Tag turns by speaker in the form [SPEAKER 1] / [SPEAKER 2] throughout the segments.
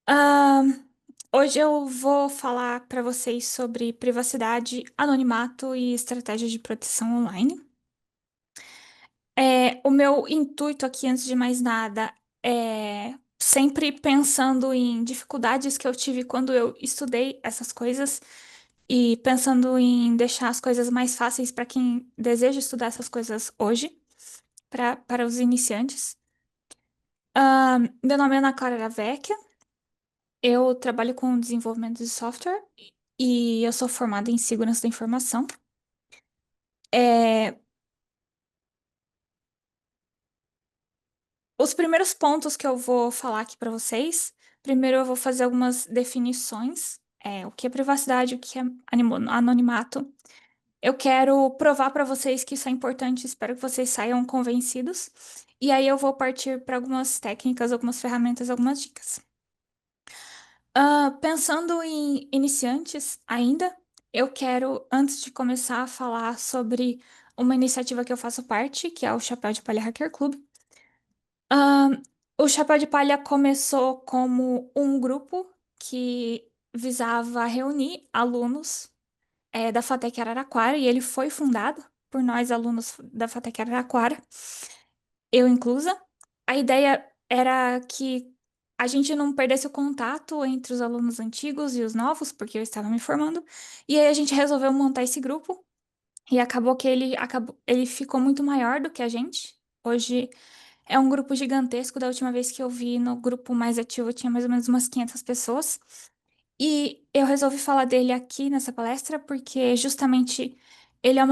[SPEAKER 1] Ah, hoje eu vou falar para vocês sobre privacidade, anonimato e estratégias de proteção online. O meu intuito aqui, antes de mais nada, é sempre pensando em dificuldades que eu tive quando eu estudei essas coisas e pensando em deixar as coisas mais fáceis para quem deseja estudar essas coisas hoje, para os iniciantes. Meu nome é Ana Clara Vecchia. Eu trabalho com desenvolvimento de software e eu sou formada em segurança da informação. É, os primeiros pontos que eu vou falar aqui para vocês, primeiro eu vou fazer algumas definições, o que é privacidade, o que é anonimato. Eu quero provar para vocês que isso é importante, espero que vocês saiam convencidos. E aí eu vou partir para algumas técnicas, algumas ferramentas, algumas dicas. Pensando em iniciantes ainda, eu quero, antes de começar a falar sobre uma iniciativa que eu faço parte, que é o Chapéu de Palha Hacker Club. Ah, o Chapéu de Palha começou como um grupo que visava reunir alunos, da FATEC Araraquara, e ele foi fundado por nós, alunos da FATEC Araraquara, eu inclusa. A ideia era que a gente não perdesse o contato entre os alunos antigos e os novos, porque eu estava me formando. E aí a gente resolveu montar esse grupo e acabou que ele ficou muito maior do que a gente. Hoje é um grupo gigantesco. Da última vez que eu vi no grupo mais ativo tinha mais ou menos umas 500 pessoas. E eu resolvi falar dele aqui nessa palestra porque justamente ele é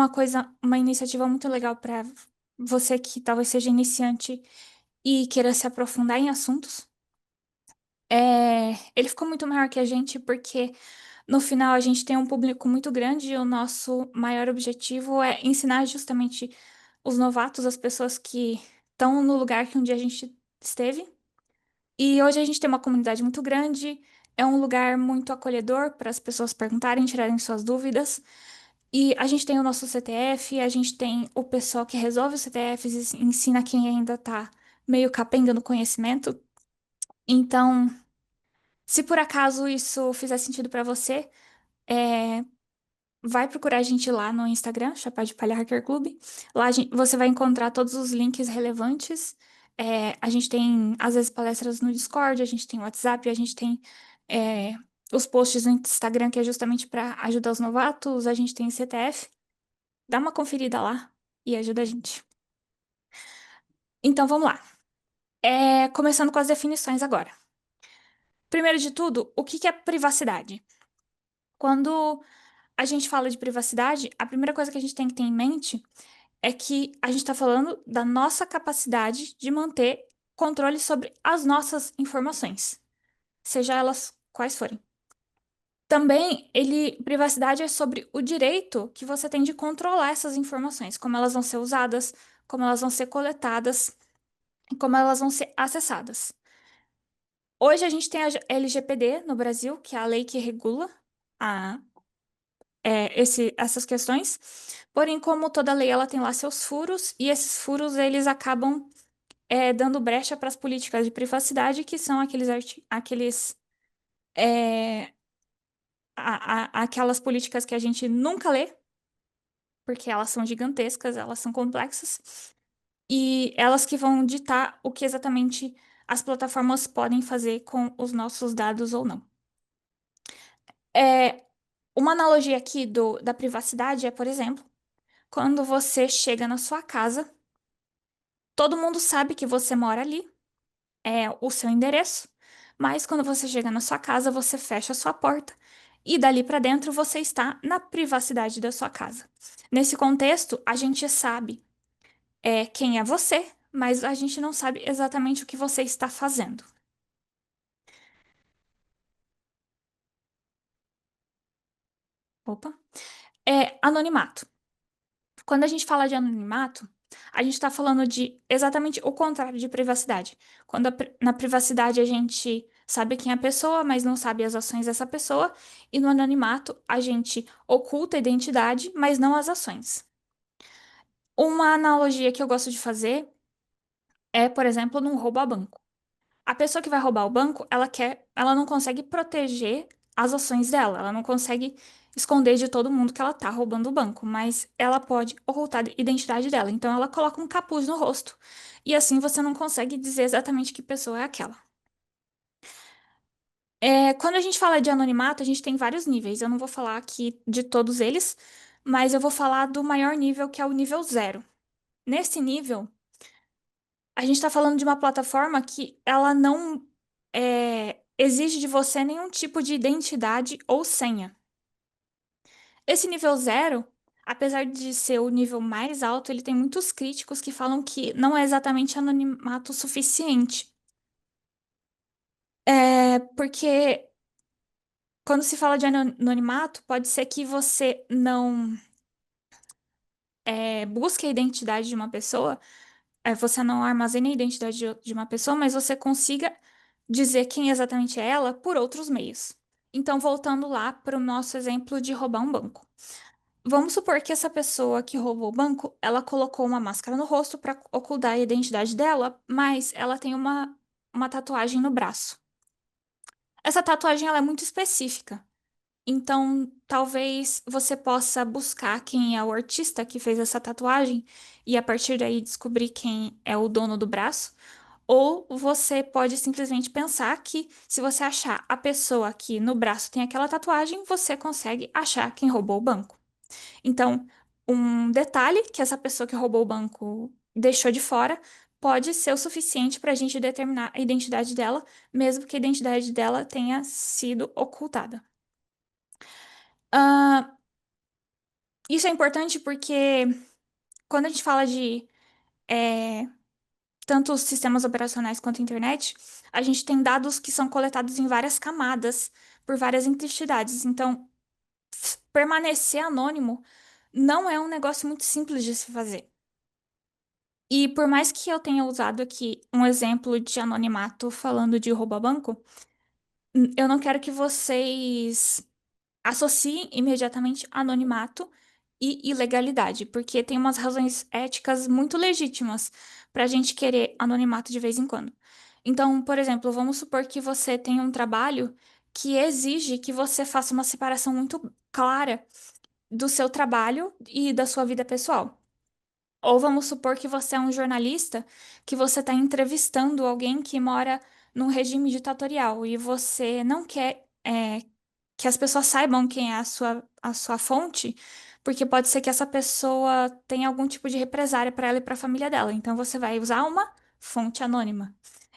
[SPEAKER 1] uma iniciativa muito legal para você que talvez seja iniciante e queira se aprofundar em assuntos. Ele ficou muito maior que a gente porque no final a gente tem um público muito grande e o nosso maior objetivo é ensinar justamente os novatos, as pessoas que estão no lugar que um dia a gente esteve. E hoje a gente tem uma comunidade muito grande, é um lugar muito acolhedor para as pessoas perguntarem, tirarem suas dúvidas. E a gente tem o nosso CTF, a gente tem o pessoal que resolve os CTFs e ensina quem ainda está meio capenga no conhecimento. Então, se por acaso isso fizer sentido para você, é, vai procurar a gente lá no Instagram, Chapéu de Palha Hacker Club. Lá você vai encontrar todos os links relevantes. A gente tem, às vezes, palestras no Discord, a gente tem WhatsApp, a gente tem é, os posts no Instagram, que é justamente para ajudar os novatos, a gente tem CTF. Dá uma conferida lá e ajuda a gente. Então, vamos lá. Começando com as definições agora. Primeiro de tudo, o que que é privacidade? Quando a gente fala de privacidade, a primeira coisa que a gente tem que ter em mente é que a gente está falando da nossa capacidade de manter controle sobre as nossas informações, seja elas quais forem. Também, privacidade é sobre o direito que você tem de controlar essas informações, como elas vão ser usadas, como elas vão ser coletadas e como elas vão ser acessadas. Hoje a gente tem a LGPD no Brasil, que é a lei que regula a essas questões. Porém, como toda lei, ela tem lá seus furos, e esses furos eles acabam dando brecha para as políticas de privacidade, que são é, aquelas políticas que a gente nunca lê, porque elas são gigantescas, elas são complexas, e elas que vão ditar o que exatamente as plataformas podem fazer com os nossos dados ou não. É, uma analogia aqui da privacidade é, por exemplo, quando você chega na sua casa, todo mundo sabe que você mora ali, é o seu endereço, mas quando você chega na sua casa, você fecha a sua porta e dali para dentro você está na privacidade da sua casa. Nesse contexto, a gente sabe quem é você, mas a gente não sabe exatamente o que você está fazendo. Opa. Anonimato. Quando a gente fala de anonimato, a gente está falando de exatamente o contrário de privacidade. Quando na privacidade a gente sabe quem é a pessoa, mas não sabe as ações dessa pessoa, e no anonimato a gente oculta a identidade, mas não as ações. Uma analogia que eu gosto de fazer é, por exemplo, num roubo a banco. A pessoa que vai roubar o banco, ela não consegue proteger as ações dela, ela não consegue esconder de todo mundo que ela tá roubando o banco, mas ela pode ocultar a identidade dela. Então ela coloca um capuz no rosto e assim você não consegue dizer exatamente que pessoa é aquela. Quando a gente fala de anonimato, a gente tem vários níveis. Eu não vou falar aqui de todos eles, mas eu vou falar do maior nível, que é o nível zero. Nesse nível, a gente está falando de uma plataforma que ela não exige de você nenhum tipo de identidade ou senha. Esse nível zero, apesar de ser o nível mais alto, ele tem muitos críticos que falam que não é exatamente anonimato suficiente. Porque quando se fala de anonimato, pode ser que você não busque a identidade de uma pessoa, você não armazene a identidade de uma pessoa, mas você consiga dizer quem exatamente é ela por outros meios. Então, voltando lá para o nosso exemplo de roubar um banco. Vamos supor que essa pessoa que roubou o banco, ela colocou uma máscara no rosto para ocultar a identidade dela, mas ela tem uma tatuagem no braço. Essa tatuagem ela é muito específica. Então, talvez você possa buscar quem é o artista que fez essa tatuagem e a partir daí descobrir quem é o dono do braço. Ou você pode simplesmente pensar que se você achar a pessoa que no braço tem aquela tatuagem, você consegue achar quem roubou o banco. Então, um detalhe que essa pessoa que roubou o banco deixou de fora pode ser o suficiente para a gente determinar a identidade dela, mesmo que a identidade dela tenha sido ocultada. Ah, isso é importante porque quando a gente fala de é, tanto os sistemas operacionais quanto a internet, a gente tem dados que são coletados em várias camadas por várias entidades. Então, permanecer anônimo não é um negócio muito simples de se fazer. E por mais que eu tenha usado aqui um exemplo de anonimato falando de rouba-banco, eu não quero que vocês associem imediatamente anonimato e ilegalidade, porque tem umas razões éticas muito legítimas para a gente querer anonimato de vez em quando. Então, por exemplo, vamos supor que você tem um trabalho que exige que você faça uma separação muito clara do seu trabalho e da sua vida pessoal. Ou vamos supor que você é um jornalista, que você está entrevistando alguém que mora num regime ditatorial e você não quer que as pessoas saibam quem é a sua fonte, porque pode ser que essa pessoa tenha algum tipo de represária para ela e para a família dela. Então você vai usar uma fonte anônima.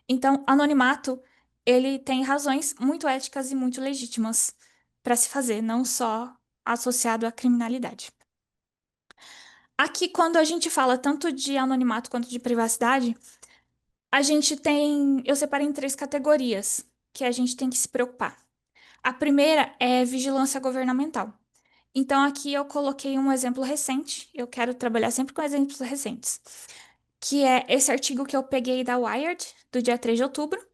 [SPEAKER 1] Então, anonimato, ele tem razões muito éticas e muito legítimas para se fazer, não só associado à criminalidade. Aqui, quando a gente fala tanto de anonimato quanto de privacidade, a gente tem, eu separei em três categorias que a gente tem que se preocupar. A primeira é vigilância governamental. Então, aqui eu coloquei um exemplo recente, eu quero trabalhar sempre com exemplos recentes, que é esse artigo que eu peguei da Wired, do dia 3 de outubro,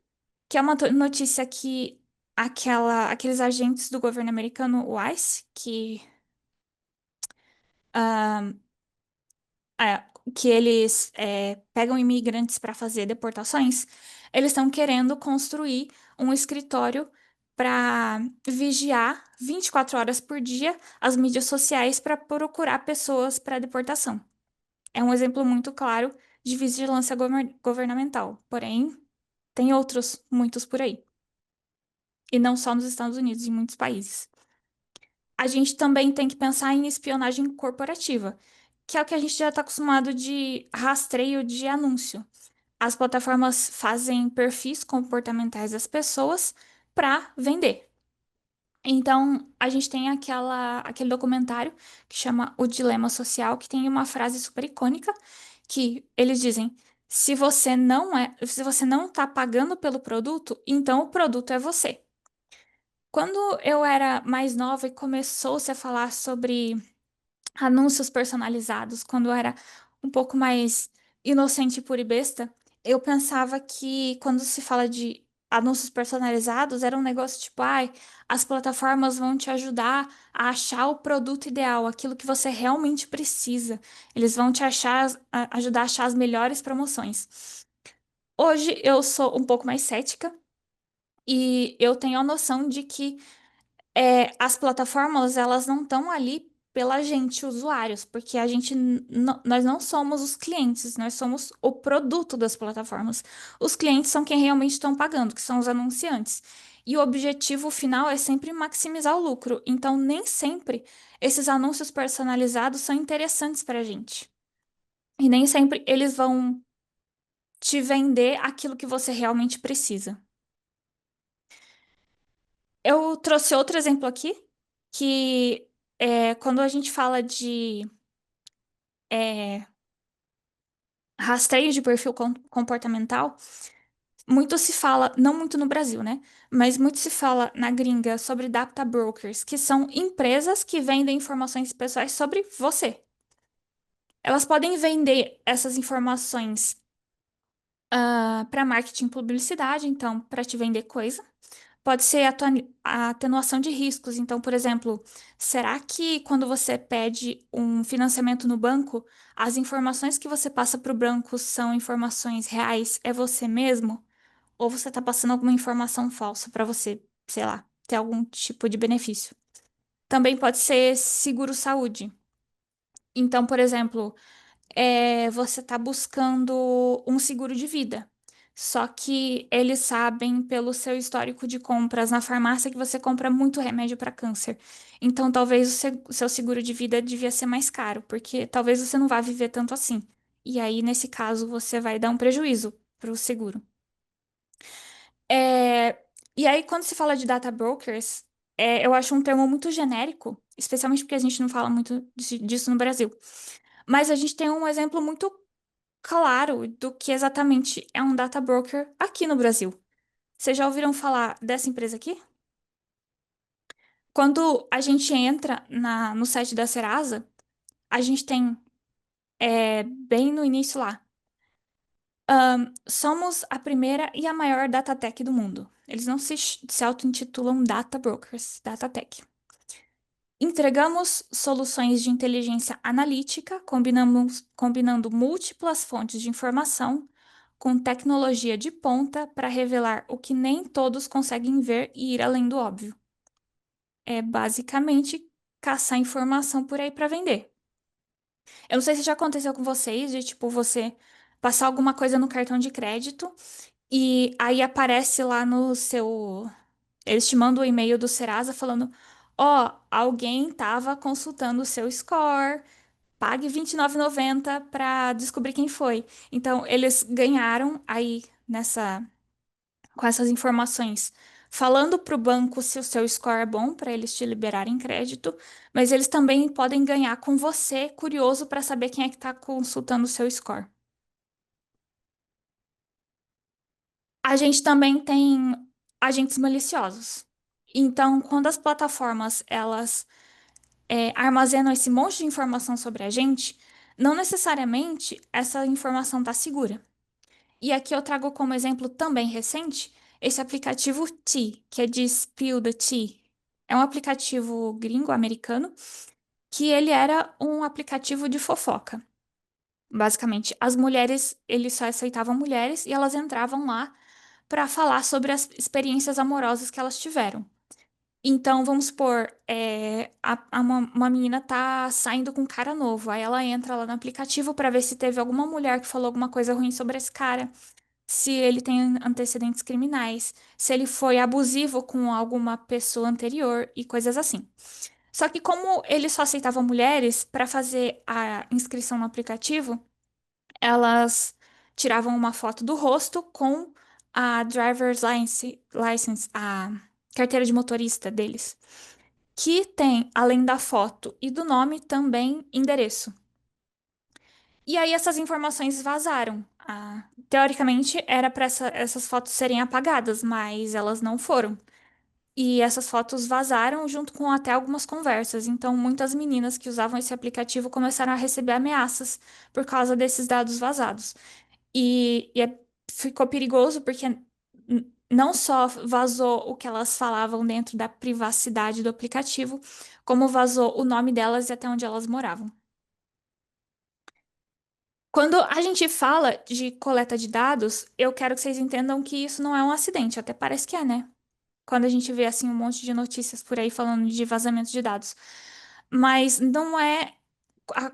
[SPEAKER 1] que é uma notícia que aqueles agentes do governo americano, o ICE, ah, é, que eles pegam imigrantes para fazer deportações, eles estão querendo construir um escritório para vigiar 24 horas por dia as mídias sociais para procurar pessoas para deportação. É um exemplo muito claro de vigilância governamental, porém, tem outros, muitos por aí. E não só nos Estados Unidos, em muitos países. A gente também tem que pensar em espionagem corporativa, que é o que a gente já está acostumado de rastreio de anúncio. As plataformas fazem perfis comportamentais das pessoas para vender. Então, a gente tem aquele documentário que chama O Dilema Social, que tem uma frase super icônica que eles dizem: se você não está pagando pelo produto, então o produto é você. Quando eu era mais nova e começou-se a falar sobre anúncios personalizados, quando eu era um pouco mais inocente, pura e besta, eu pensava que quando se fala de anúncios personalizados, era um negócio tipo, ai, as plataformas vão te ajudar a achar o produto ideal, aquilo que você realmente precisa. Eles vão te ajudar a achar as melhores promoções. Hoje eu sou um pouco mais cética e eu tenho a noção de que as plataformas elas não estão ali pela gente, usuários, porque a gente nós não somos os clientes, nós somos o produto das plataformas. Os clientes são quem realmente estão pagando, que são os anunciantes. E o objetivo final é sempre maximizar o lucro. Então, nem sempre esses anúncios personalizados são interessantes para a gente. E nem sempre eles vão te vender aquilo que você realmente precisa. Eu trouxe outro exemplo aqui, que quando a gente fala de rastreio de perfil comportamental, muito se fala, não muito no Brasil, né? Mas muito se fala na gringa sobre data brokers, que são empresas que vendem informações pessoais sobre você. Elas podem vender essas informações para marketing e publicidade, então, para te vender coisa. Pode ser a atenuação de riscos. Então, por exemplo, será que quando você pede um financiamento no banco, as informações que você passa para o banco são informações reais? É você mesmo? Ou você está passando alguma informação falsa para você, sei lá, ter algum tipo de benefício? Também pode ser seguro-saúde. Então, por exemplo, você está buscando um seguro de vida. Só que eles sabem pelo seu histórico de compras na farmácia que você compra muito remédio para câncer. Então, talvez o seu seguro de vida devia ser mais caro, porque talvez você não vá viver tanto assim. E aí, nesse caso, você vai dar um prejuízo para o seguro. É, E aí, quando se fala de data brokers, eu acho um termo muito genérico, especialmente porque a gente não fala muito disso no Brasil. Mas a gente tem um exemplo muito claro do que exatamente é um data broker aqui no Brasil. Vocês já ouviram falar dessa empresa aqui? Quando a gente entra no site da Serasa, a gente tem bem no início lá. Somos a primeira e a maior data tech do mundo. Eles não se auto-intitulam data brokers, data tech. Entregamos soluções de inteligência analítica, combinando múltiplas fontes de informação com tecnologia de ponta para revelar o que nem todos conseguem ver e ir além do óbvio. É basicamente caçar informação por aí para vender. Eu não sei se já aconteceu com vocês, de tipo você passar alguma coisa no cartão de crédito e aí aparece lá no seu. Eles te mandam o e-mail do Serasa falando: Ó, alguém estava consultando o seu score, pague R$ 29,90 para descobrir quem foi. Então, eles ganharam aí com essas informações, falando para o banco se o seu score é bom para eles te liberarem crédito, mas eles também podem ganhar com você, curioso para saber quem é que está consultando o seu score. A gente também tem agentes maliciosos. Então, quando as plataformas elas armazenam esse monte de informação sobre a gente, não necessariamente essa informação está segura. E aqui eu trago como exemplo também recente esse aplicativo T, que é de Spill the Tea. É um aplicativo gringo americano que ele era um aplicativo de fofoca. Basicamente, as mulheres, ele só aceitavam mulheres e elas entravam lá para falar sobre as experiências amorosas que elas tiveram. Então, vamos supor, uma menina tá saindo com um cara novo, aí ela entra lá no aplicativo para ver se teve alguma mulher que falou alguma coisa ruim sobre esse cara, se ele tem antecedentes criminais, se ele foi abusivo com alguma pessoa anterior e coisas assim. Só que como ele só aceitava mulheres, para fazer a inscrição no aplicativo, elas tiravam uma foto do rosto com a license, a carteira de motorista deles, que tem, além da foto e do nome, também endereço. E aí essas informações vazaram. Teoricamente, era para essas fotos serem apagadas, mas elas não foram. E essas fotos vazaram junto com até algumas conversas. Então, muitas meninas que usavam esse aplicativo começaram a receber ameaças por causa desses dados vazados. Ficou perigoso porque não só vazou o que elas falavam dentro da privacidade do aplicativo, como vazou o nome delas e até onde elas moravam. Quando a gente fala de coleta de dados, eu quero que vocês entendam que isso não é um acidente, até parece que é, né? Quando a gente vê assim um monte de notícias por aí falando de vazamento de dados. Mas não é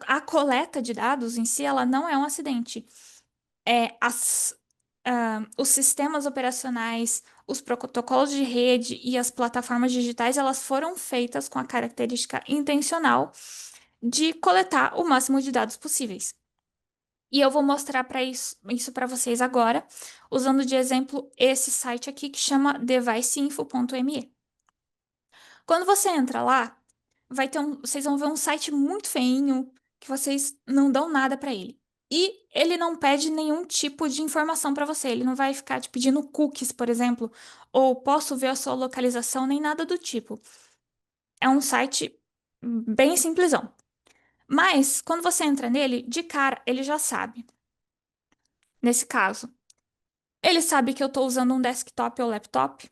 [SPEAKER 1] a coleta de dados em si, ela não é um acidente. Os sistemas operacionais, os protocolos de rede e as plataformas digitais, elas foram feitas com a característica intencional de coletar o máximo de dados possíveis. E eu vou mostrar para isso para vocês agora, usando de exemplo esse site aqui que chama deviceinfo.me. Quando você entra lá, vocês vão ver um site muito feinho que vocês não dão nada para ele. E ele não pede nenhum tipo de informação para você. Ele não vai ficar te pedindo cookies, por exemplo, ou posso ver a sua localização, nem nada do tipo. É um site bem simplesão. Mas quando você entra nele, de cara, ele já sabe. Nesse caso, ele sabe que eu estou usando um desktop ou laptop.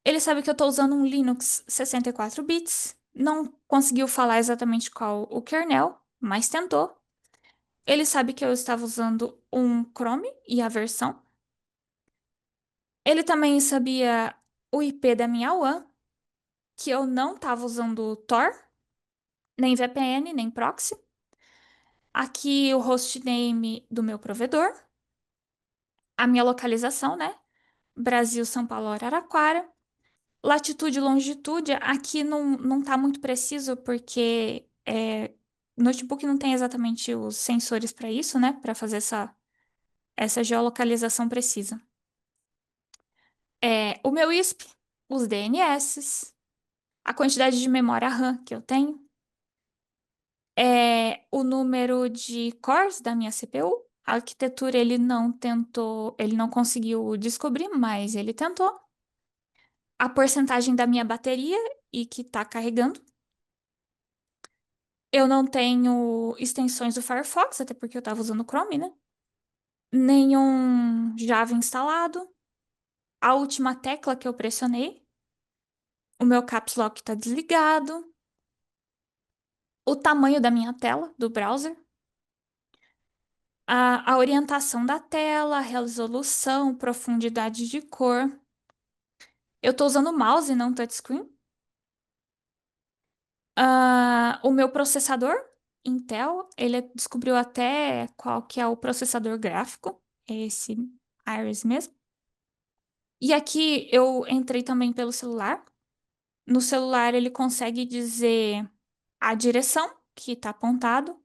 [SPEAKER 1] Ele sabe que eu estou usando um Linux 64 bits. Não conseguiu falar exatamente qual o kernel, mas tentou. Ele sabe que eu estava usando um Chrome e a versão. Ele também sabia o IP da minha WAN, que eu não estava usando Tor, nem VPN, nem proxy. Aqui o hostname do meu provedor, a minha localização, né? Brasil, São Paulo, Araraquara. Latitude e longitude, aqui não tá muito preciso, porque notebook não tem exatamente os sensores para isso, né? Para fazer essa geolocalização precisa. O meu ISP, os DNS, a quantidade de memória RAM que eu tenho, o número de cores da minha CPU. A arquitetura ele não tentou, ele não conseguiu descobrir, mas ele tentou. A porcentagem da minha bateria e que está carregando. Eu não tenho extensões do Firefox, até porque eu estava usando o Chrome, né? Nenhum Java instalado. A última tecla que eu pressionei, o meu Caps Lock está desligado. O tamanho da minha tela, do browser. A orientação da tela, resolução, profundidade de cor. Eu estou usando mouse e não touchscreen. O meu processador, Intel, ele descobriu até qual que é o processador gráfico. Esse Iris mesmo. E aqui eu entrei também pelo celular. No celular ele consegue dizer a direção que está apontado.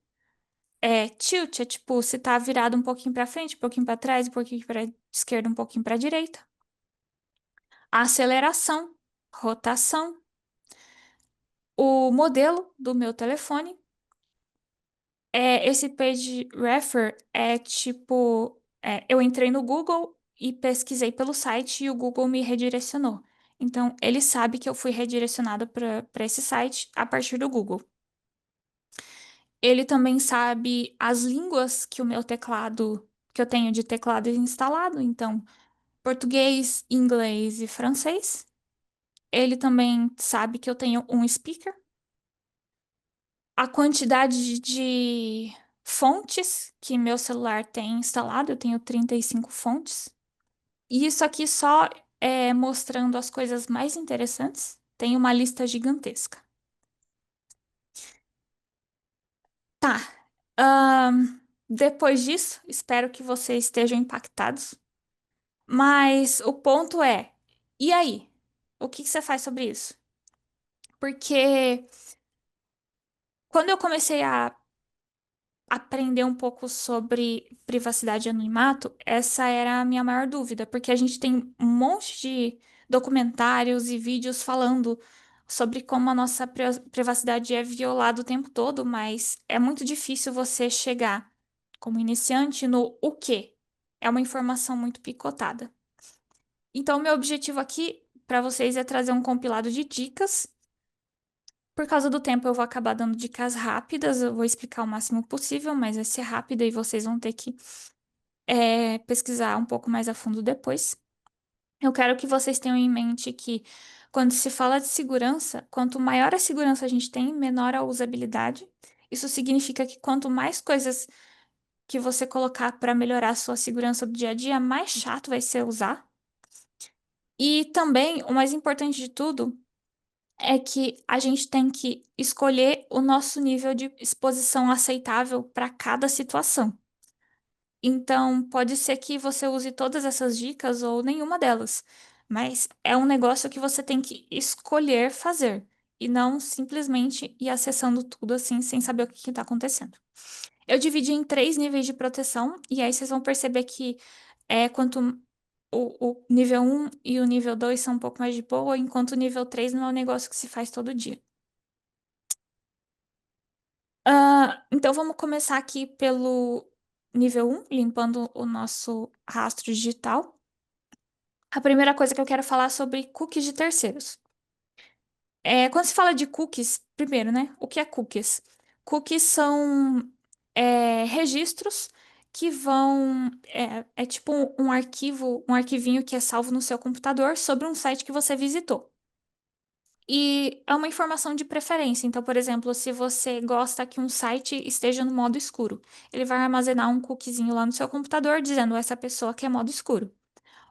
[SPEAKER 1] Tilt é tipo se tá virado um pouquinho para frente, um pouquinho para trás, um pouquinho para esquerda, um pouquinho para direita. A aceleração, rotação, o modelo do meu telefone. Esse page refer é tipo, eu entrei no Google e pesquisei pelo site e o Google me redirecionou. Então, ele sabe que eu fui redirecionada para esse site a partir do Google. Ele também sabe as línguas que o meu teclado, que eu tenho de teclado instalado, então, português, inglês e francês. Ele também sabe que eu tenho um speaker. A quantidade de fontes que meu celular tem instalado, eu tenho 35 fontes. E isso aqui só é mostrando as coisas mais interessantes. Tem uma lista gigantesca. Tá. Depois disso, espero que vocês estejam impactados. Mas o ponto é, e aí? O que que você faz sobre isso? Porque quando eu comecei a aprender um pouco sobre privacidade e anonimato, essa era a minha maior dúvida, porque a gente tem um monte de documentários e vídeos falando sobre como a nossa privacidade é violada o tempo todo, mas é muito difícil você chegar como iniciante no o quê. É uma informação muito picotada. Então, meu objetivo aqui para vocês é trazer um compilado de dicas. Por causa do tempo, eu vou acabar dando dicas rápidas, eu vou explicar o máximo possível, mas vai ser rápida e vocês vão ter que pesquisar um pouco mais a fundo depois. Eu quero que vocês tenham em mente que, quando se fala de segurança, quanto maior a segurança a gente tem, menor a usabilidade. Isso significa que quanto mais coisas que você colocar para melhorar a sua segurança do dia a dia, mais chato vai ser usar. E também, o mais importante de tudo é que a gente tem que escolher o nosso nível de exposição aceitável para cada situação. Então, pode ser que você use todas essas dicas ou nenhuma delas, mas é um negócio que você tem que escolher fazer e não simplesmente ir acessando tudo assim sem saber o que está acontecendo. Eu dividi em três níveis de proteção, e aí vocês vão perceber que quanto o nível um e o nível 2 são um pouco mais de boa, enquanto o nível 3 não é um negócio que se faz todo dia. Então vamos começar aqui pelo nível um, limpando o nosso rastro digital. A primeira coisa que eu quero falar é sobre cookies de terceiros. Quando se fala de cookies, primeiro, né? O que é cookies? Cookies são registros que vão. É tipo um arquivo, um arquivinho que é salvo no seu computador sobre um site que você visitou. E é uma informação de preferência. Então, por exemplo, se você gosta que um site esteja no modo escuro, ele vai armazenar um cookiezinho lá no seu computador dizendo essa pessoa quer modo escuro.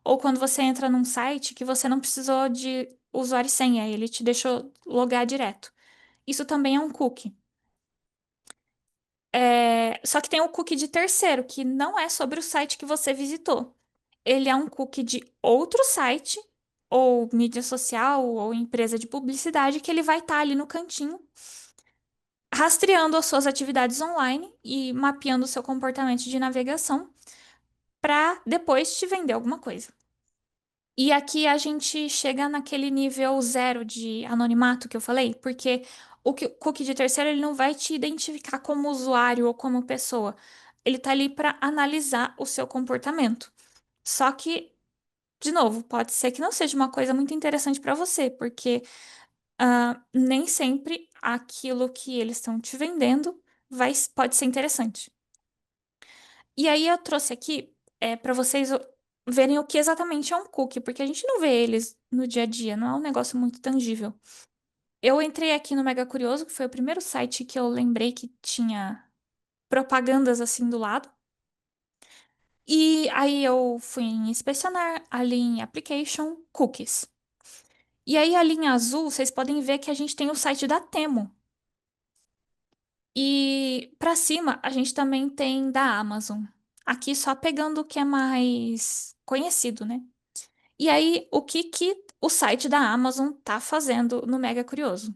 [SPEAKER 1] Ou quando você entra num site que você não precisou de usuário e senha, ele te deixou logar direto. Isso também é um cookie. Só que tem o cookie de terceiro, que não é sobre o site que você visitou. Ele é um cookie de outro site, ou mídia social, ou empresa de publicidade, que ele vai estar ali no cantinho, rastreando as suas atividades online e mapeando o seu comportamento de navegação para depois te vender alguma coisa. E aqui a gente chega naquele nível zero de anonimato que eu falei, porque o cookie de terceiro ele não vai te identificar como usuário ou como pessoa. Ele tá ali para analisar o seu comportamento. Só que, de novo, pode ser que não seja uma coisa muito interessante para você, porque nem sempre aquilo que eles estão te vendendo pode ser interessante. E aí eu trouxe aqui para vocês verem o que exatamente é um cookie, porque a gente não vê eles no dia a dia, não é um negócio muito tangível. Eu entrei aqui no Mega Curioso, que foi o primeiro site que eu lembrei que tinha propagandas assim do lado. E aí eu fui em inspecionar, ali em Application, Cookies. E aí a linha azul, vocês podem ver que a gente tem o site da Temo. E para cima, a gente também tem da Amazon. Aqui só pegando o que é mais conhecido, né? E aí, o que que o site da Amazon tá fazendo no Mega Curioso?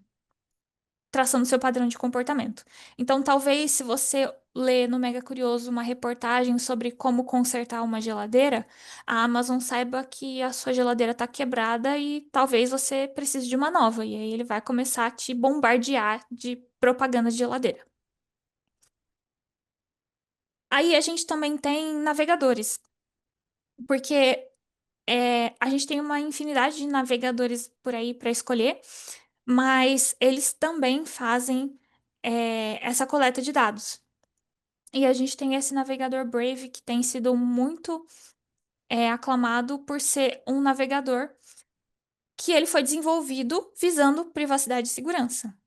[SPEAKER 1] Traçando seu padrão de comportamento. Então, talvez se você lê no Mega Curioso uma reportagem sobre como consertar uma geladeira, a Amazon saiba que a sua geladeira está quebrada e talvez você precise de uma nova. E aí ele vai começar a te bombardear de propaganda de geladeira. Aí a gente também tem navegadores, porque a gente tem uma infinidade de navegadores por aí para escolher, mas eles também fazem essa coleta de dados. E a gente tem esse navegador Brave que tem sido muito aclamado por ser um navegador que ele foi desenvolvido visando privacidade e segurança.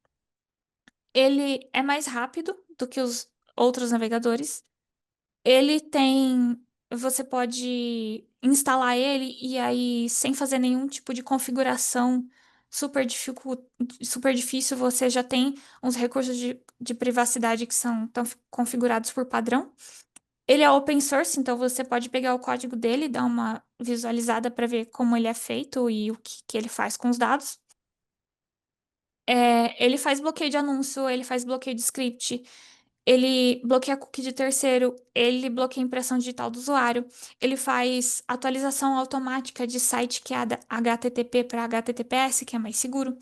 [SPEAKER 1] Ele é mais rápido do que os outros navegadores. Ele tem. Você pode instalar ele e aí, sem fazer nenhum tipo de configuração super difícil, você já tem uns recursos de privacidade que são tão configurados por padrão. Ele é open source, então você pode pegar o código dele e dar uma visualizada para ver como ele é feito e o que ele faz com os dados. Ele faz bloqueio de anúncio, ele faz bloqueio de script, ele bloqueia cookie de terceiro, ele bloqueia impressão digital do usuário, ele faz atualização automática de site que é HTTP para HTTPS, que é mais seguro.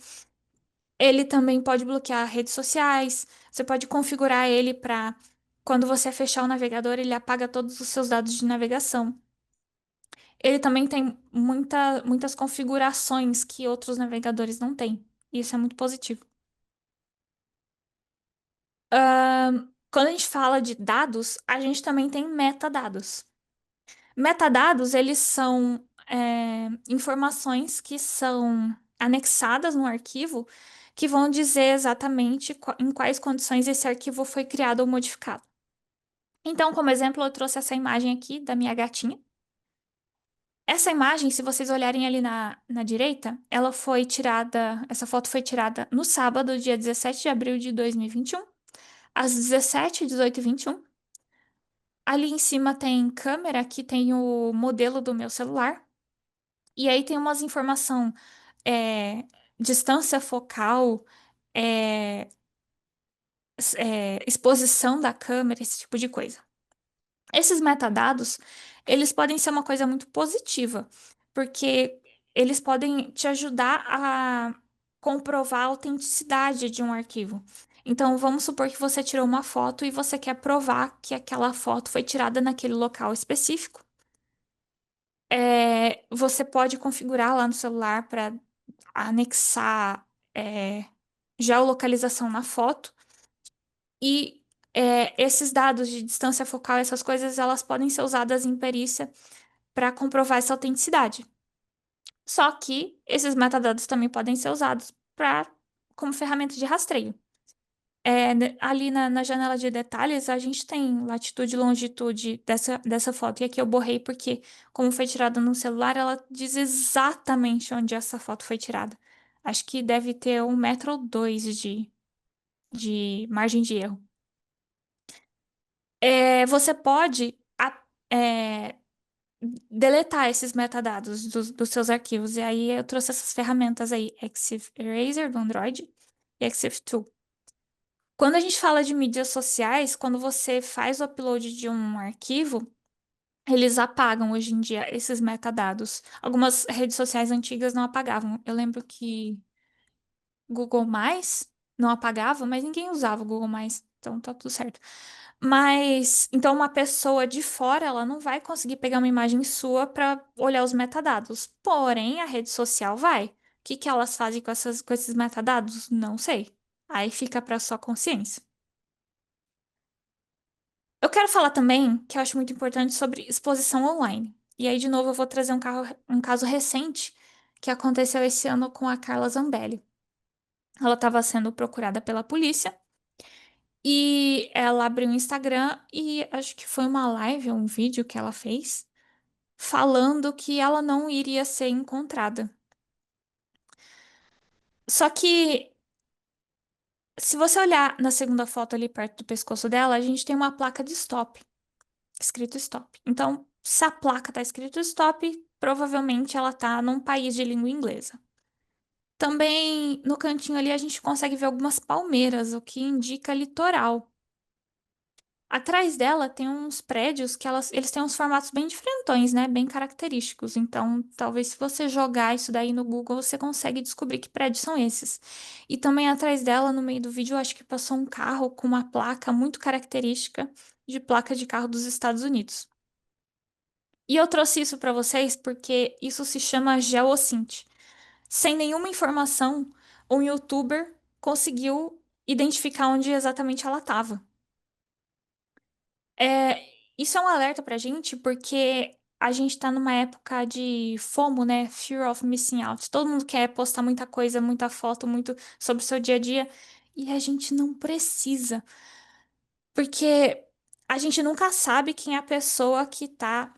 [SPEAKER 1] Ele também pode bloquear redes sociais, você pode configurar ele para quando você fechar o navegador, ele apaga todos os seus dados de navegação. Ele também tem muitas configurações que outros navegadores não têm. Isso é muito positivo. Quando a gente fala de dados, a gente também tem metadados. Metadados, eles são informações que são anexadas no arquivo que vão dizer exatamente em quais condições esse arquivo foi criado ou modificado. Então, como exemplo, eu trouxe essa imagem aqui da minha gatinha. Essa imagem, se vocês olharem ali na direita, ela foi tirada, essa foto foi tirada no sábado, dia 17 de abril de 2021, às 17, 18 e 21. Ali em cima tem câmera, aqui tem o modelo do meu celular. E aí tem umas informação, é, distância focal, é, exposição da câmera, esse tipo de coisa. Esses metadados, eles podem ser uma coisa muito positiva, porque eles podem te ajudar a comprovar a autenticidade de um arquivo. Então, vamos supor que você tirou uma foto e você quer provar que aquela foto foi tirada naquele local específico. Você pode configurar lá no celular para anexar, é, geolocalização na foto. E esses dados de distância focal, essas coisas, elas podem ser usadas em perícia para comprovar essa autenticidade. Só que esses metadados também podem ser usados como ferramenta de rastreio. Ali na janela de detalhes, a gente tem latitude e longitude dessa foto. E aqui eu borrei porque, como foi tirada no celular, ela diz exatamente onde essa foto foi tirada. Acho que deve ter 1,2 m de margem de erro. Você pode deletar esses metadados dos seus arquivos. E aí eu trouxe essas ferramentas aí, Exif Eraser do Android e Exif Tool. Quando a gente fala de mídias sociais, quando você faz o upload de um arquivo, eles apagam hoje em dia esses metadados. Algumas redes sociais antigas não apagavam. Eu lembro que Google Mais não apagava, mas ninguém usava o Google Mais, então tá tudo certo. Mas então uma pessoa de fora, ela não vai conseguir pegar uma imagem sua para olhar os metadados. Porém, a rede social vai. O que que elas fazem com esses metadados? Não sei. Aí fica para sua consciência. Eu quero falar também, que eu acho muito importante, sobre exposição online. E aí, de novo, eu vou trazer um caso recente que aconteceu esse ano com a Carla Zambelli. Ela estava sendo procurada pela polícia e ela abriu o Instagram e acho que foi uma live, um vídeo que ela fez, falando que ela não iria ser encontrada. Só que, se você olhar na segunda foto ali perto do pescoço dela, a gente tem uma placa de stop, escrito stop. Então, se a placa tá escrito stop, provavelmente ela tá num país de língua inglesa. Também no cantinho ali a gente consegue ver algumas palmeiras, o que indica litoral. Atrás dela tem uns prédios que eles têm uns formatos bem diferentões, né? Bem característicos. Então, talvez se você jogar isso daí no Google, você consegue descobrir que prédios são esses. E também atrás dela, no meio do vídeo, eu acho que passou um carro com uma placa muito característica de placa de carro dos Estados Unidos. E eu trouxe isso para vocês porque isso se chama GeoCint. Sem nenhuma informação, um youtuber conseguiu identificar onde exatamente ela estava. Isso é um alerta pra gente porque a gente tá numa época de FOMO, né? Fear of Missing Out. Todo mundo quer postar muita coisa, muita foto, muito sobre o seu dia a dia. E a gente não precisa, porque a gente nunca sabe quem é a pessoa que tá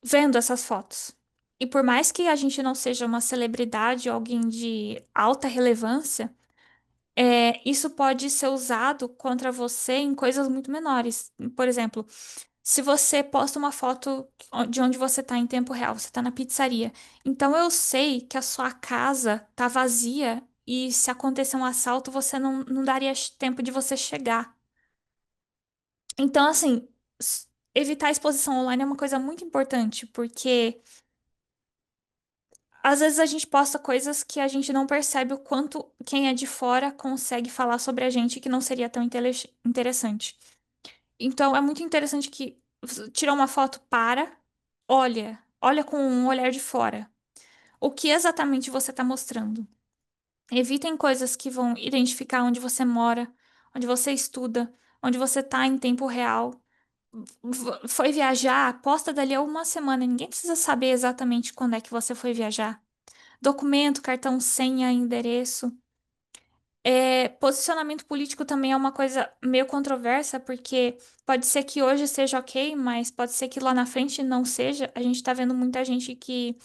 [SPEAKER 1] vendo essas fotos. E por mais que a gente não seja uma celebridade ou alguém de alta relevância, isso pode ser usado contra você em coisas muito menores. Por exemplo, se você posta uma foto de onde você está em tempo real, você está na pizzaria. Então eu sei que a sua casa tá vazia e se acontecer um assalto, você não daria tempo de você chegar. Então, assim, evitar a exposição online é uma coisa muito importante, porque às vezes a gente posta coisas que a gente não percebe o quanto quem é de fora consegue falar sobre a gente que não seria tão interessante. Então é muito interessante que você tira uma foto, olha com um olhar de fora. O que exatamente você está mostrando? Evitem coisas que vão identificar onde você mora, onde você estuda, onde você está em tempo real. Foi viajar, posta dali a uma semana. Ninguém precisa saber exatamente quando é que você foi viajar. Documento, cartão, senha, endereço. Posicionamento político também é uma coisa meio controversa, porque pode ser que hoje seja ok, mas pode ser que lá na frente não seja. A gente tá vendo muita gente que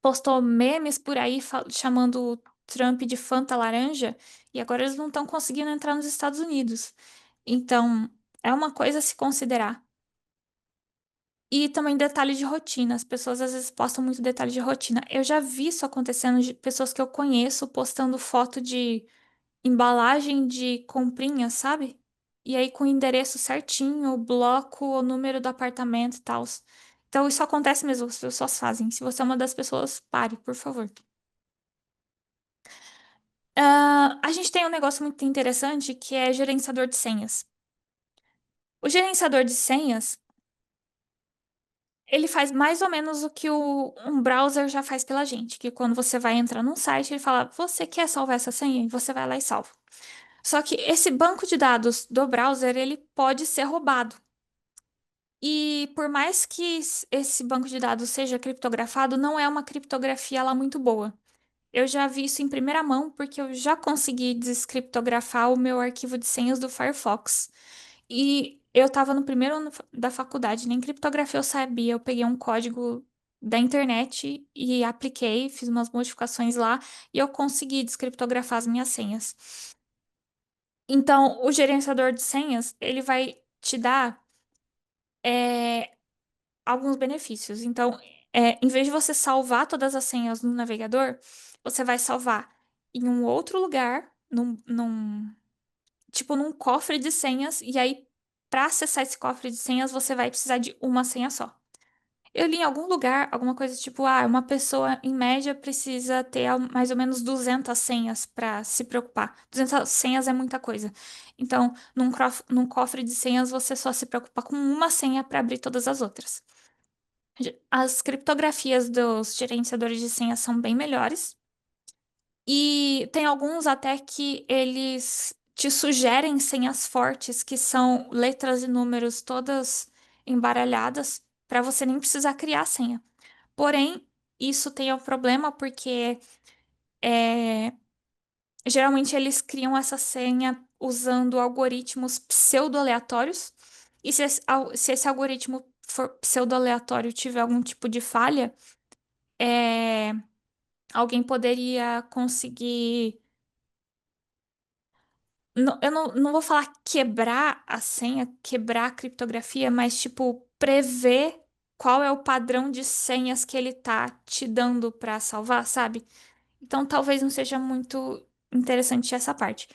[SPEAKER 1] postou memes por aí chamando o Trump de Fanta laranja, e agora eles não estão conseguindo entrar nos Estados Unidos. Então, é uma coisa a se considerar. E também detalhe de rotina. As pessoas às vezes postam muito detalhe de rotina. Eu já vi isso acontecendo de pessoas que eu conheço postando foto de embalagem de comprinha, sabe? E aí com o endereço certinho, o bloco, o número do apartamento e tal. Então isso acontece mesmo, as pessoas fazem. Se você é uma das pessoas, pare, por favor. A gente tem um negócio muito interessante que é gerenciador de senhas. O gerenciador de senhas, ele faz mais ou menos o que um browser já faz pela gente, que quando você vai entrar num site, ele fala, você quer salvar essa senha? E você vai lá e salva. Só que esse banco de dados do browser, ele pode ser roubado. E por mais que esse banco de dados seja criptografado, não é uma criptografia lá muito boa. Eu já vi isso em primeira mão porque eu já consegui descriptografar o meu arquivo de senhas do Firefox. E eu estava no primeiro ano da faculdade, nem criptografia eu sabia. Eu peguei um código da internet e apliquei, fiz umas modificações lá e eu consegui descriptografar as minhas senhas. Então, o gerenciador de senhas, ele vai te dar é, alguns benefícios. Então, em vez de você salvar todas as senhas no navegador, você vai salvar em um outro lugar, tipo num cofre de senhas, e aí, para acessar esse cofre de senhas, você vai precisar de uma senha só. Eu li em algum lugar alguma coisa tipo, uma pessoa em média precisa ter mais ou menos 200 senhas para se preocupar. 200 senhas é muita coisa. Então, num cofre de senhas, você só se preocupa com uma senha para abrir todas as outras. As criptografias dos gerenciadores de senha são bem melhores. E tem alguns até que eles te sugerem senhas fortes, que são letras e números todas embaralhadas, para você nem precisar criar a senha. Porém, isso tem um problema porque é, geralmente eles criam essa senha usando algoritmos pseudo-aleatórios. E se esse algoritmo for pseudo-aleatório e tiver algum tipo de falha, é, alguém poderia conseguir. Eu não vou falar quebrar a senha, quebrar a criptografia, mas tipo, prever qual é o padrão de senhas que ele tá te dando para salvar, sabe? Então talvez não seja muito interessante essa parte.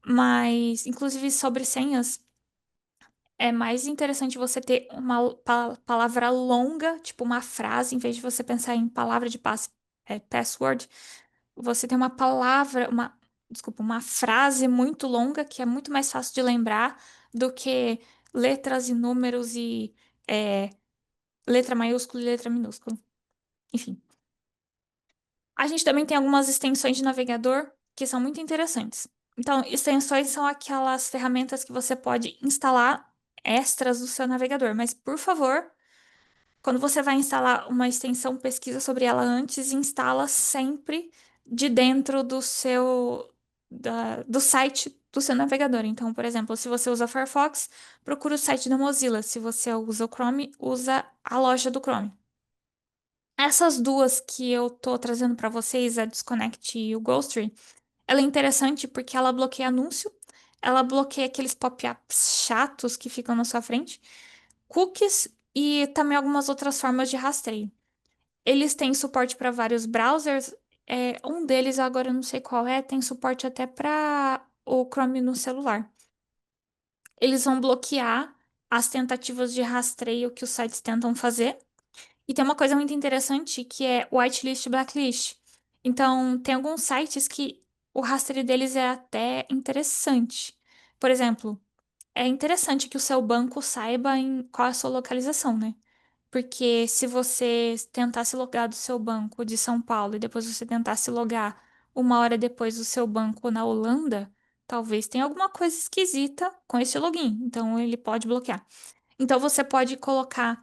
[SPEAKER 1] Mas, inclusive, sobre senhas. É mais interessante você ter uma palavra longa, tipo uma frase, em vez de você pensar em palavra de password, você tem uma palavra, desculpa, uma frase muito longa que é muito mais fácil de lembrar do que letras e números e é, letra maiúscula e letra minúscula. Enfim. A gente também tem algumas extensões de navegador que são muito interessantes. Então, extensões são aquelas ferramentas que você pode instalar extras do seu navegador, mas por favor, quando você vai instalar uma extensão, pesquisa sobre ela antes e instala sempre de dentro do site do seu navegador. Então, por exemplo, se você usa Firefox, procura o site da Mozilla. Se você usa o Chrome, usa a loja do Chrome. Essas duas que eu tô trazendo para vocês, a Disconnect e o Ghostery, ela é interessante porque ela bloqueia anúncio, ela bloqueia aqueles pop-ups chatos que ficam na sua frente, cookies e também algumas outras formas de rastreio. Eles têm suporte para vários browsers, um deles, agora eu não sei qual é, tem suporte até para o Chrome no celular. Eles vão bloquear as tentativas de rastreio que os sites tentam fazer. E tem uma coisa muito interessante que é whitelist e blacklist. Então, tem alguns sites que o rastreio deles é até interessante. Por exemplo, é interessante que o seu banco saiba em qual é a sua localização, né? Porque se você tentar se logar do seu banco de São Paulo e depois você tentar se logar uma hora depois do seu banco na Holanda, talvez tenha alguma coisa esquisita com esse login. Então, ele pode bloquear. Então, você pode colocar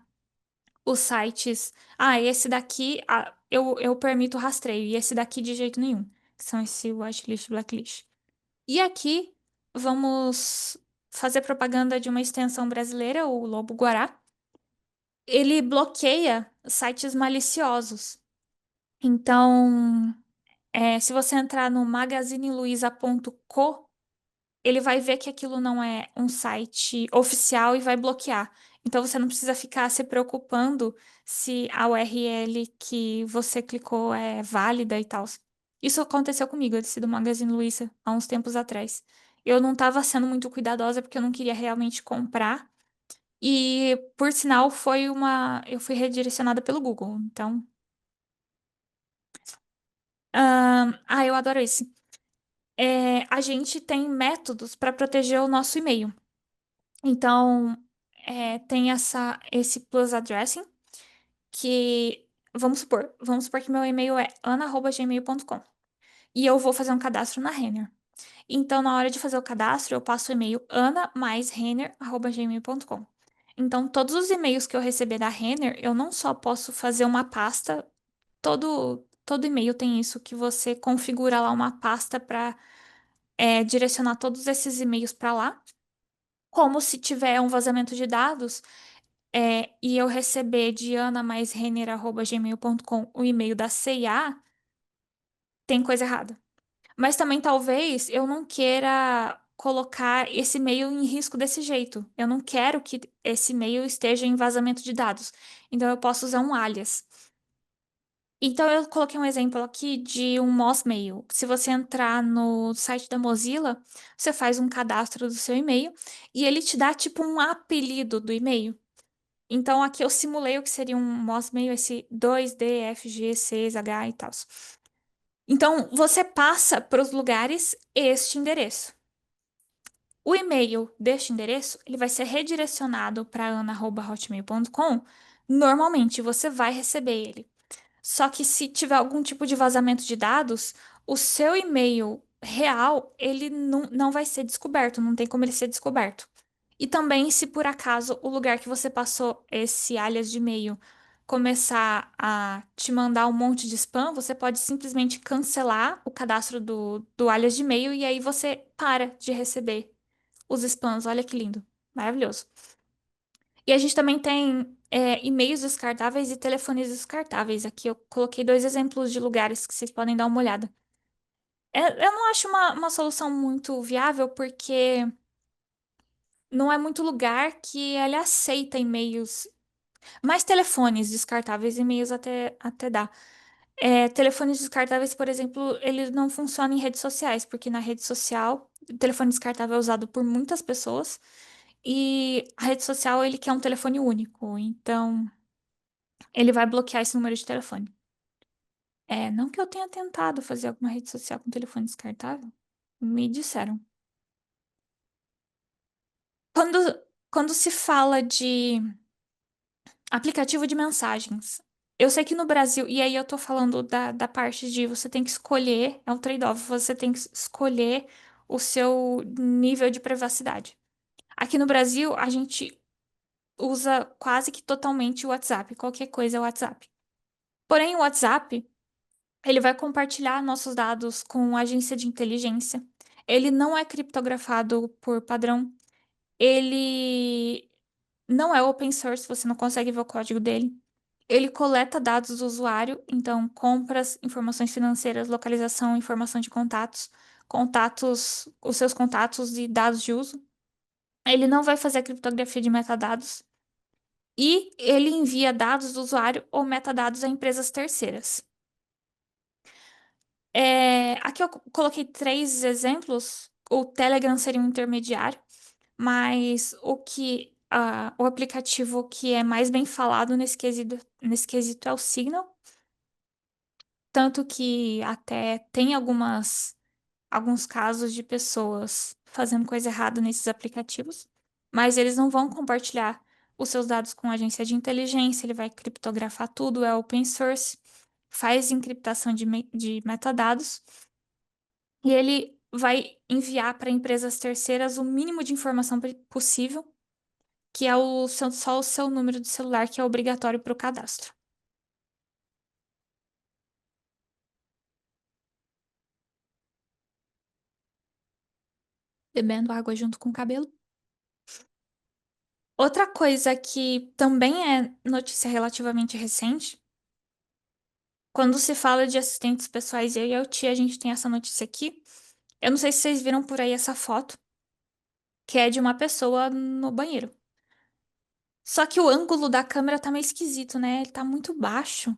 [SPEAKER 1] os sites. Esse daqui eu permito rastreio, e esse daqui de jeito nenhum. que são esse whitelist e blacklist. E aqui vamos fazer propaganda de uma extensão brasileira, o Lobo Guará. Ele bloqueia sites maliciosos. Então, se você entrar no magazineluiza.co, ele vai ver que aquilo não é um site oficial e vai bloquear. Então você não precisa ficar se preocupando se a URL que você clicou é válida e tal. Isso aconteceu comigo, esse do Magazine Luiza, há uns tempos atrás. Eu não estava sendo muito cuidadosa porque eu não queria realmente comprar. E, por sinal, eu fui redirecionada pelo Google. Então, eu adoro isso. A gente tem métodos para proteger o nosso e-mail. Então, tem esse plus addressing, que vamos supor que meu e-mail é ana@gmail.com e eu vou fazer um cadastro na Renner. Então, na hora de fazer o cadastro, eu passo o e-mail ana mais renner@gmail.com. Então, todos os e-mails que eu receber da Renner, eu não só posso fazer uma pasta, todo e-mail tem isso, que você configura lá uma pasta para direcionar todos esses e-mails para lá. Como se tiver um vazamento de dados, e eu receber de ana_renner@gmail.com o e-mail da CIA, tem coisa errada. Mas também talvez eu não queira colocar esse e-mail em risco desse jeito. Eu não quero que esse e-mail esteja em vazamento de dados. Então eu posso usar um alias. Então eu coloquei um exemplo aqui de um Mossmail. Se você entrar no site da Mozilla, você faz um cadastro do seu e-mail e ele te dá tipo um apelido do e-mail. Então aqui eu simulei o que seria um Mossmail, esse 2DFGCH e tal. Então você passa para os lugares este endereço. O e-mail deste endereço, ele vai ser redirecionado para ana@hotmail.com. Normalmente você vai receber ele. Só que se tiver algum tipo de vazamento de dados, o seu e-mail real, ele não vai ser descoberto, não tem como ele ser descoberto. E também, se por acaso o lugar que você passou esse alias de e-mail começar a te mandar um monte de spam, você pode simplesmente cancelar o cadastro do alias de e-mail e aí você para de receber os spams. Olha que lindo. Maravilhoso. E a gente também tem e-mails descartáveis e telefones descartáveis. Aqui eu coloquei dois exemplos de lugares que vocês podem dar uma olhada. Eu não acho uma solução muito viável porque não é muito lugar que ele aceita e-mails. Mais telefones descartáveis, e-mails até dá. Telefones descartáveis, por exemplo, eles não funcionam em redes sociais, porque na rede social, o telefone descartável é usado por muitas pessoas e a rede social ele quer um telefone único, então ele vai bloquear esse número de telefone. Não que eu tenha tentado fazer alguma rede social com telefone descartável, me disseram. Quando, quando se fala de aplicativo de mensagens. Eu sei que no Brasil, e aí eu tô falando da parte de você tem que escolher, é um trade-off, você tem que escolher o seu nível de privacidade. Aqui no Brasil, a gente usa quase que totalmente o WhatsApp, qualquer coisa é o WhatsApp. Porém, o WhatsApp, ele vai compartilhar nossos dados com agência de inteligência. Ele não é criptografado por padrão. Ele não é open source, você não consegue ver o código dele. Ele coleta dados do usuário, então compras, informações financeiras, localização, informação de contatos, os seus contatos e dados de uso. Ele não vai fazer a criptografia de metadados e ele envia dados do usuário ou metadados a empresas terceiras. Aqui eu coloquei três exemplos. O Telegram seria um intermediário, mas o aplicativo que é mais bem falado nesse quesito é o Signal. Tanto que até tem alguns casos de pessoas fazendo coisa errada nesses aplicativos, mas eles não vão compartilhar os seus dados com a agência de inteligência, ele vai criptografar tudo, é open source, faz encriptação de metadados e ele vai enviar para empresas terceiras o mínimo de informação possível, que é só o seu número de celular, que é obrigatório para o cadastro. bebendo água junto com o cabelo. Outra coisa que também é notícia relativamente recente, quando se fala de assistentes pessoais, eu e a tia, a gente tem essa notícia aqui. Eu não sei se vocês viram por aí essa foto, que é de uma pessoa no banheiro. Só que o ângulo da câmera tá meio esquisito, né? Ele tá muito baixo.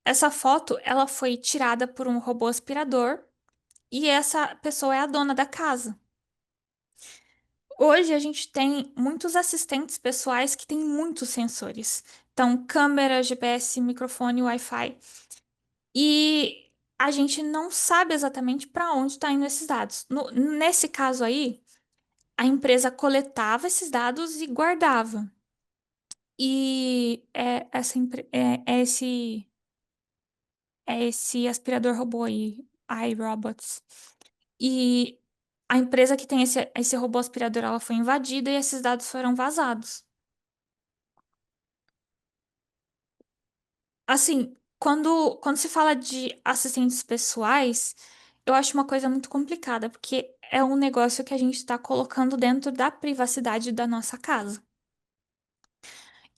[SPEAKER 1] Essa foto, ela foi tirada por um robô aspirador e essa pessoa é a dona da casa. Hoje a gente tem muitos assistentes pessoais que têm muitos sensores. Então, câmera, GPS, microfone, Wi-Fi. E a gente não sabe exatamente para onde está indo esses dados. Nesse caso aí, a empresa coletava esses dados e guardava. E é esse aspirador robô aí, iRobots. E a empresa que tem esse robô aspirador, ela foi invadida e esses dados foram vazados. Assim, quando se fala de assistentes pessoais, eu acho uma coisa muito complicada, porque é um negócio que a gente está colocando dentro da privacidade da nossa casa.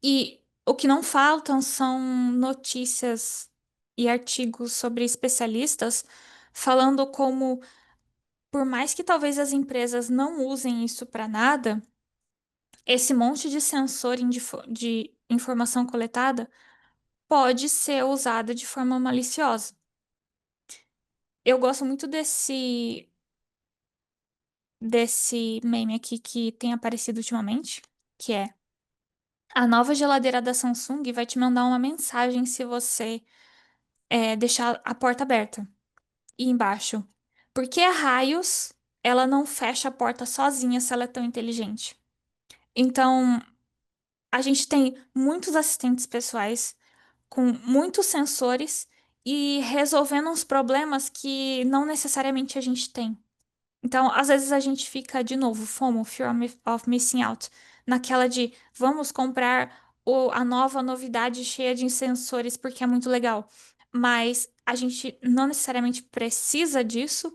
[SPEAKER 1] E o que não faltam são notícias e artigos sobre especialistas falando como, por mais que talvez as empresas não usem isso para nada, esse monte de sensor de informação coletada pode ser usada de forma maliciosa. Eu gosto muito desse meme aqui que tem aparecido ultimamente, que é: a nova geladeira da Samsung vai te mandar uma mensagem se você deixar a porta aberta. E embaixo, por que raios ela não fecha a porta sozinha se ela é tão inteligente? Então, a gente tem muitos assistentes pessoais com muitos sensores e resolvendo uns problemas que não necessariamente a gente tem. Então, às vezes a gente fica de novo, FOMO, Fear of Missing Out, naquela de vamos comprar a nova novidade cheia de sensores porque é muito legal. Mas a gente não necessariamente precisa disso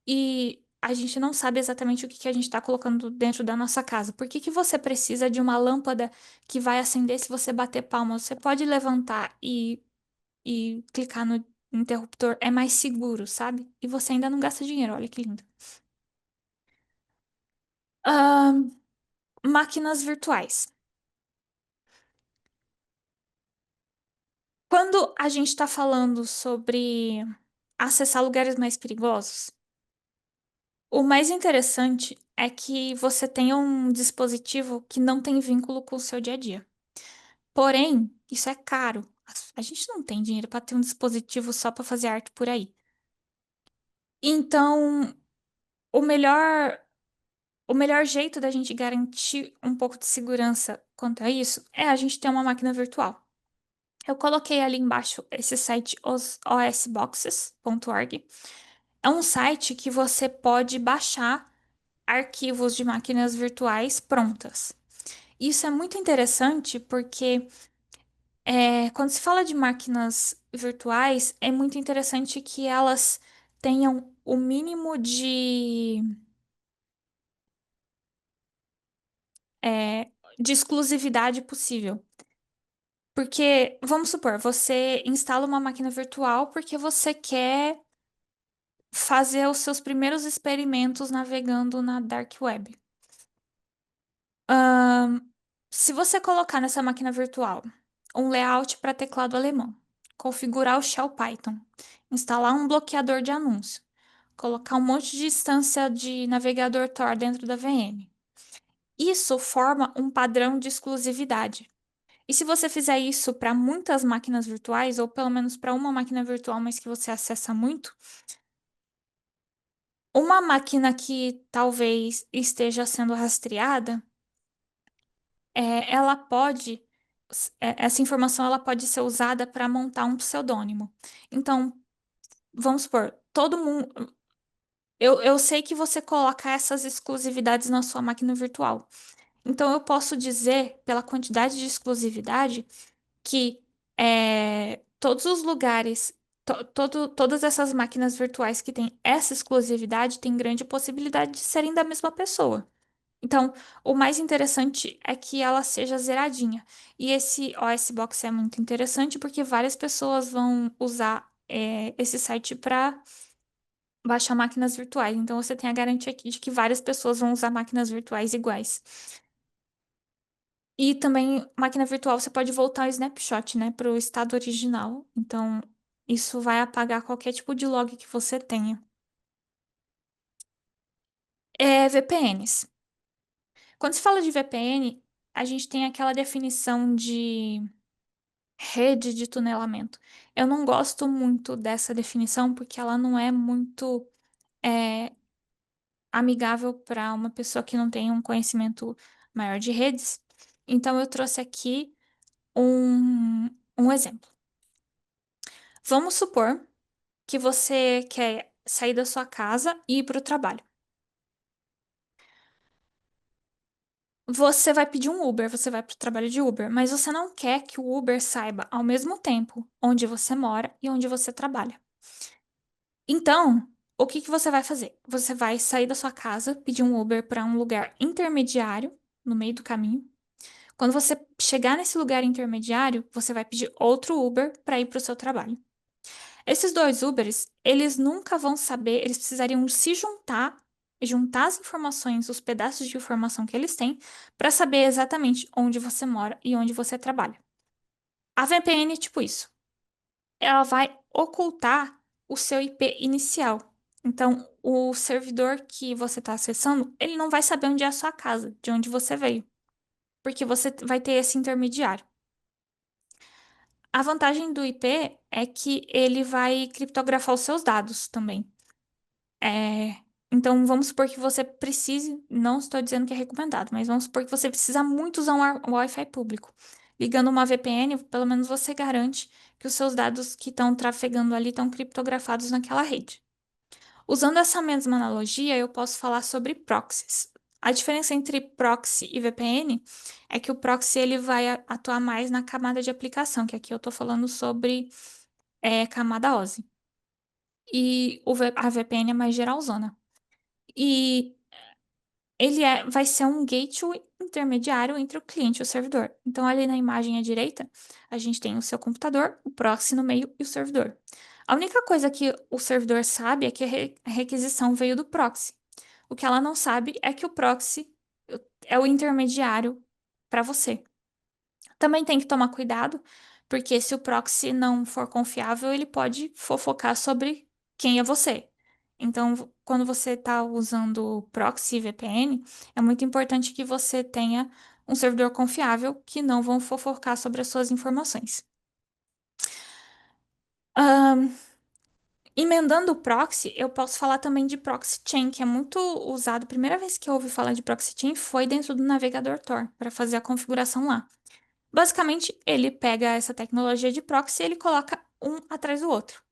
[SPEAKER 1] e a gente não sabe exatamente o que que a gente está colocando dentro da nossa casa. Por que que você precisa de uma lâmpada que vai acender se você bater palma? Você pode levantar e clicar no interruptor, é mais seguro, sabe? E você ainda não gasta dinheiro, olha que lindo. Máquinas virtuais. Quando a gente está falando sobre acessar lugares mais perigosos, o mais interessante é que você tenha um dispositivo que não tem vínculo com o seu dia a dia. Porém, isso é caro. A gente não tem dinheiro para ter um dispositivo só para fazer arte por aí. Então, o melhor, o melhor jeito da gente garantir um pouco de segurança quanto a isso é a gente ter uma máquina virtual. Eu coloquei ali embaixo esse site osboxes.org. É um site que você pode baixar arquivos de máquinas virtuais prontas. Isso é muito interessante porque quando se fala de máquinas virtuais, é muito interessante que elas tenham o mínimo é, de exclusividade possível. Porque, vamos supor, você instala uma máquina virtual porque você quer fazer os seus primeiros experimentos navegando na Dark Web. Se você colocar nessa máquina virtual um layout para teclado alemão, configurar o Shell Python, instalar um bloqueador de anúncio, colocar um monte de instância de navegador Tor dentro da VM, isso forma um padrão de exclusividade. E se você fizer isso para muitas máquinas virtuais, ou pelo menos para uma máquina virtual, mas que você acessa muito, uma máquina que talvez esteja sendo rastreada, ela pode, essa informação ela pode ser usada para montar um pseudônimo. Então, vamos supor, todo mundo. Eu sei que você coloca essas exclusividades na sua máquina virtual. Então, eu posso dizer, pela quantidade de exclusividade, que todos os lugares Todas essas máquinas virtuais que têm essa exclusividade têm grande possibilidade de serem da mesma pessoa. Então, o mais interessante é que ela seja zeradinha. E esse OS Box é muito interessante porque várias pessoas vão usar esse site para baixar máquinas virtuais. Então, você tem a garantia aqui de que várias pessoas vão usar máquinas virtuais iguais. E também, máquina virtual, você pode voltar o snapshot, né, para o estado original. Então, isso vai apagar qualquer tipo de log que você tenha. VPNs. Quando se fala de VPN, a gente tem aquela definição de rede de tunelamento. Eu não gosto muito dessa definição porque ela não é muito é, amigável para uma pessoa que não tem um conhecimento maior de redes. Então, eu trouxe aqui um exemplo. Vamos supor que você quer sair da sua casa e ir para o trabalho. Você vai pedir um Uber, você vai para o trabalho de Uber, mas você não quer que o Uber saiba ao mesmo tempo onde você mora e onde você trabalha. Então, o que que você vai fazer? Você vai sair da sua casa, pedir um Uber para um lugar intermediário, no meio do caminho. Quando você chegar nesse lugar intermediário, você vai pedir outro Uber para ir para o seu trabalho. Esses dois Ubers, eles nunca vão saber, eles precisariam se juntar as informações, os pedaços de informação que eles têm, para saber exatamente onde você mora e onde você trabalha. A VPN é tipo isso. Ela vai ocultar o seu IP inicial. Então, o servidor que você está acessando, ele não vai saber onde é a sua casa, de onde você veio, porque você vai ter esse intermediário. A vantagem do IP é que ele vai criptografar os seus dados também. É, então, vamos supor que você precise, não estou dizendo que é recomendado, mas vamos supor que você precisa muito usar um Wi-Fi público. Ligando uma VPN, pelo menos você garante que os seus dados que estão trafegando ali estão criptografados naquela rede. Usando essa mesma analogia, eu posso falar sobre proxies. A diferença entre proxy e VPN é que o proxy ele vai atuar mais na camada de aplicação, que aqui eu estou falando sobre camada OSI. E a VPN é mais geralzona. E vai ser um gateway intermediário entre o cliente e o servidor. Então, ali na imagem à direita, a gente tem o seu computador, o proxy no meio e o servidor. A única coisa que o servidor sabe é que a requisição veio do proxy. O que ela não sabe é que o proxy é o intermediário para você. Também tem que tomar cuidado, porque se o proxy não for confiável, ele pode fofocar sobre quem é você. Então, quando você está usando proxy e VPN, é muito importante que você tenha um servidor confiável que não vão fofocar sobre as suas informações. Ahn, Emendando o proxy, eu posso falar também de proxy chain, que é muito usado. A primeira vez que eu ouvi falar de proxy chain foi dentro do navegador Tor, para fazer a configuração lá. Basicamente, ele pega essa tecnologia de proxy e ele coloca um atrás do outro.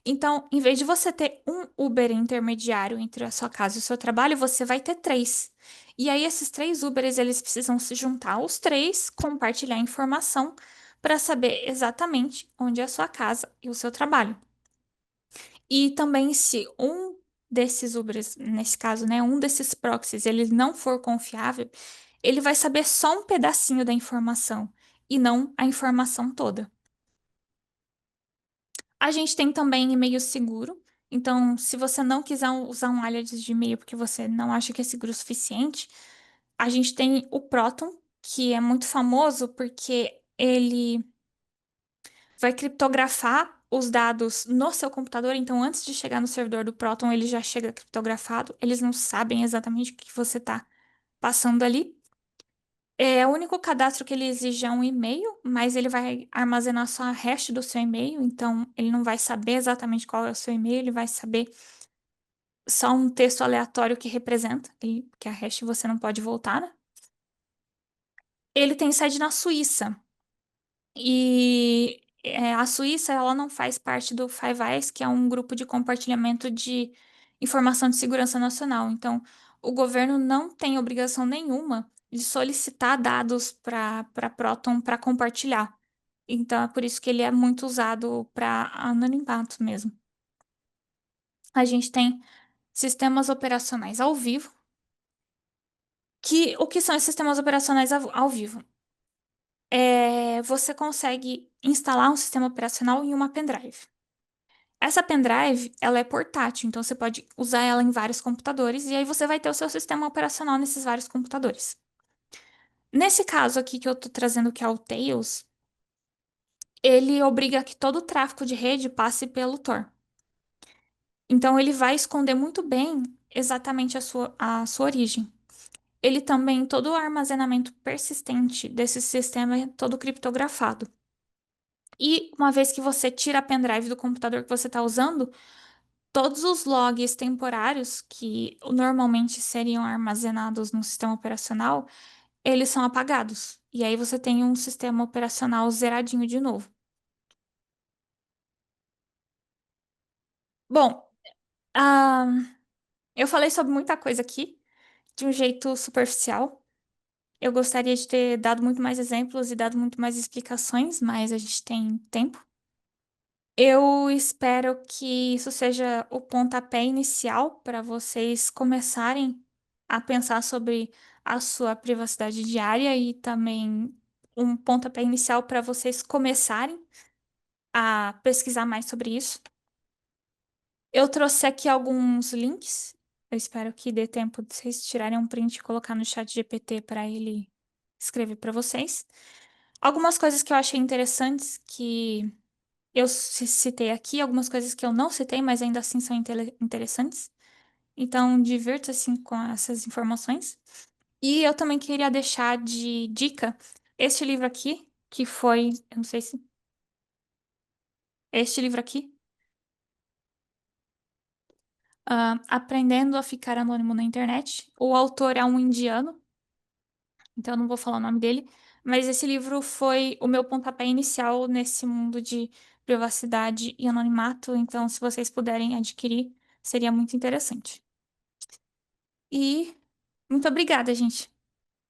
[SPEAKER 1] Então, em vez de você ter um Uber intermediário entre a sua casa e o seu trabalho, você vai ter três. E aí, esses três Ubers, eles precisam se juntar, os três, compartilhar informação para saber exatamente onde é a sua casa e o seu trabalho. E também, se um desses Ubers, nesse caso, né, um desses proxies, ele não for confiável, ele vai saber só um pedacinho da informação e não a informação toda. A gente tem também e-mail seguro. Então, se você não quiser usar um alias de e-mail porque você não acha que é seguro o suficiente, a gente tem o Proton, que é muito famoso porque ele vai criptografar os dados no seu computador. Então, antes de chegar no servidor do Proton, ele já chega criptografado. Eles não sabem exatamente o que você está passando ali. O único cadastro que ele exige é um e-mail, mas ele vai armazenar só a hash do seu e-mail, então ele não vai saber exatamente qual é o seu e-mail, ele vai saber só um texto aleatório que representa, que a hash você não pode voltar, né? Ele tem sede na Suíça. E a Suíça, ela não faz parte do Five Eyes, que é um grupo de compartilhamento de informação de segurança nacional. Então, o governo não tem obrigação nenhuma de solicitar dados para Proton para compartilhar. Então é por isso que ele é muito usado para anonimato mesmo. A gente tem sistemas operacionais ao vivo, que o que são esses sistemas operacionais ao vivo? Você consegue instalar um sistema operacional em uma pendrive. Essa pendrive, ela é portátil, então você pode usar ela em vários computadores e aí você vai ter o seu sistema operacional nesses vários computadores. Nesse caso aqui que eu tô trazendo, que é o Tails, ele obriga que todo o tráfego de rede passe pelo Tor. Então ele vai esconder muito bem exatamente a sua origem. Ele também, todo o armazenamento persistente desse sistema é todo criptografado. E uma vez que você tira a pendrive do computador que você está usando, todos os logs temporários que normalmente seriam armazenados no sistema operacional, eles são apagados. E aí você tem um sistema operacional zeradinho de novo. Bom, ah, eu falei sobre muita coisa aqui, de um jeito superficial. Eu gostaria de ter dado muito mais exemplos e dado muito mais explicações, mas a gente tem tempo. Eu espero que isso seja o pontapé inicial para vocês começarem a pensar sobre a sua privacidade diária e também um pontapé inicial para vocês começarem a pesquisar mais sobre isso. Eu trouxe aqui alguns links. Eu espero que dê tempo de vocês tirarem um print e colocar no chat GPT para ele escrever para vocês. Algumas coisas que eu achei interessantes que eu citei aqui, algumas coisas que eu não citei, mas ainda assim são interessantes. Então, divirta-se com essas informações. E eu também queria deixar de dica este livro aqui, que foi, eu não sei se este livro aqui, Aprendendo a Ficar Anônimo na Internet. O autor é um indiano, então eu não vou falar o nome dele, mas esse livro foi o meu pontapé inicial nesse mundo de privacidade e anonimato, então se vocês puderem adquirir, seria muito interessante. E muito obrigada, gente.